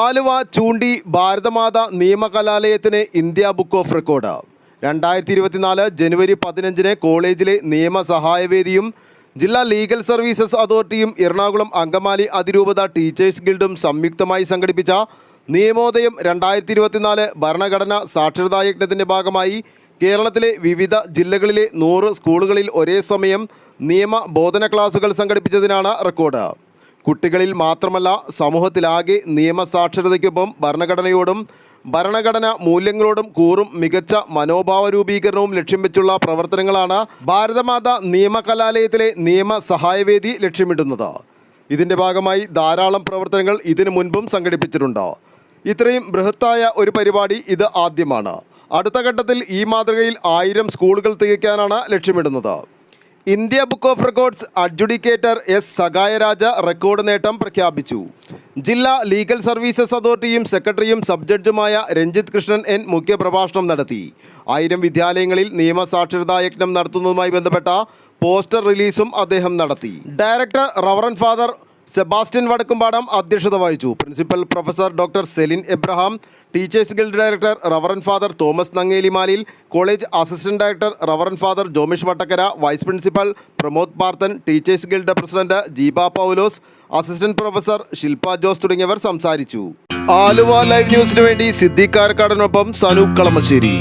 ആലുവ ചൂണ്ടി ഭാരതമാത നിയമകലാലയത്തിന് India book of record. 2024 ജനുവരി 15 കോളേജിലെ നിയമ സഹായവേദിയും ജില്ലാ ലീഗൽ സർവീസസ് അതോറിറ്റിയും എറണാകുളം അങ്കമാലി അതിരൂപത ടീച്ചേഴ്സ് ഗിൽഡും സംയുക്തമായി സംഘടിപ്പിച്ച നിയമോദയം 2024 ഭരണഘടനാ സാക്ഷരതാ യജ്ഞത്തിൻ്റെ ഭാഗമായി കേരളത്തിലെ വിവിധ ജില്ലകളിലെ 100 സ്കൂളുകളിൽ ഒരേ സമയം നിയമ ബോധന ക്ലാസുകൾ സംഘടിപ്പിച്ചതിനാണ് റെക്കോർഡ്. കുട്ടികളിൽ മാത്രമല്ല സമൂഹത്തിലാകെ നിയമസാക്ഷരതയ്ക്കൊപ്പം ഭരണഘടനയോടും ഭരണഘടനാ മൂല്യങ്ങളോടും കൂറും മികച്ച മനോഭാവ രൂപീകരണവും ലക്ഷ്യം വെച്ചുള്ള പ്രവർത്തനങ്ങളാണ് ഭാരതമാത നിയമകലാലയത്തിലെ നിയമ സഹായവേദി ലക്ഷ്യമിടുന്നത്. ഇതിൻ്റെ ഭാഗമായി ധാരാളം പ്രവർത്തനങ്ങൾ ഇതിനു മുൻപും സംഘടിപ്പിച്ചിട്ടുണ്ട്. ഇത്രയും ബൃഹത്തായ ഒരു പരിപാടി ഇത് ആദ്യമാണ്. അടുത്ത ഘട്ടത്തിൽ ഈ മാതൃകയിൽ 1000 സ്കൂളുകൾ തികയ്ക്കാനാണ് ലക്ഷ്യമിടുന്നത്. India book of records adjudicator S Sagayaraja റെക്കോർഡ് നേട്ടം പ്രഖ്യാപിച്ചു. ജില്ലാ ലീഗൽ സർവീസസ് അതോറിറ്റിയും സെക്രട്ടറിയും സബ് ജഡ്ജുമായ രഞ്ജിത്ത് കൃഷ്ണൻ എൻ മുഖ്യപ്രഭാഷണം നടത്തി. 1000 വിദ്യാലയങ്ങളിൽ നിയമസാക്ഷരതാ യജ്ഞം നടത്തുന്നതുമായി ബന്ധപ്പെട്ട പോസ്റ്റർ റിലീസും അദ്ദേഹം നടത്തി. Director reverend father Sebastian Vadakkumpadam അധ്യക്ഷത വഹിച്ചു. Principal professor doctor Celine Abraham, teachers guild director reverend father Thomas Nangelimalil, college assistant director reverend father Jomish Vattakkara, vice principal Pramod Parthan, teachers guild president Jeeba Poulose, assistant professor Shilpa Jose തുടങ്ങിയവർ സംസാരിച്ചു. ആലുവ ലൈവ് ന്യൂസിനു വേണ്ടി സിദ്ദീഖ് കാരക്കാടനൊപ്പം സനൂപ് കളമശ്ശേരി.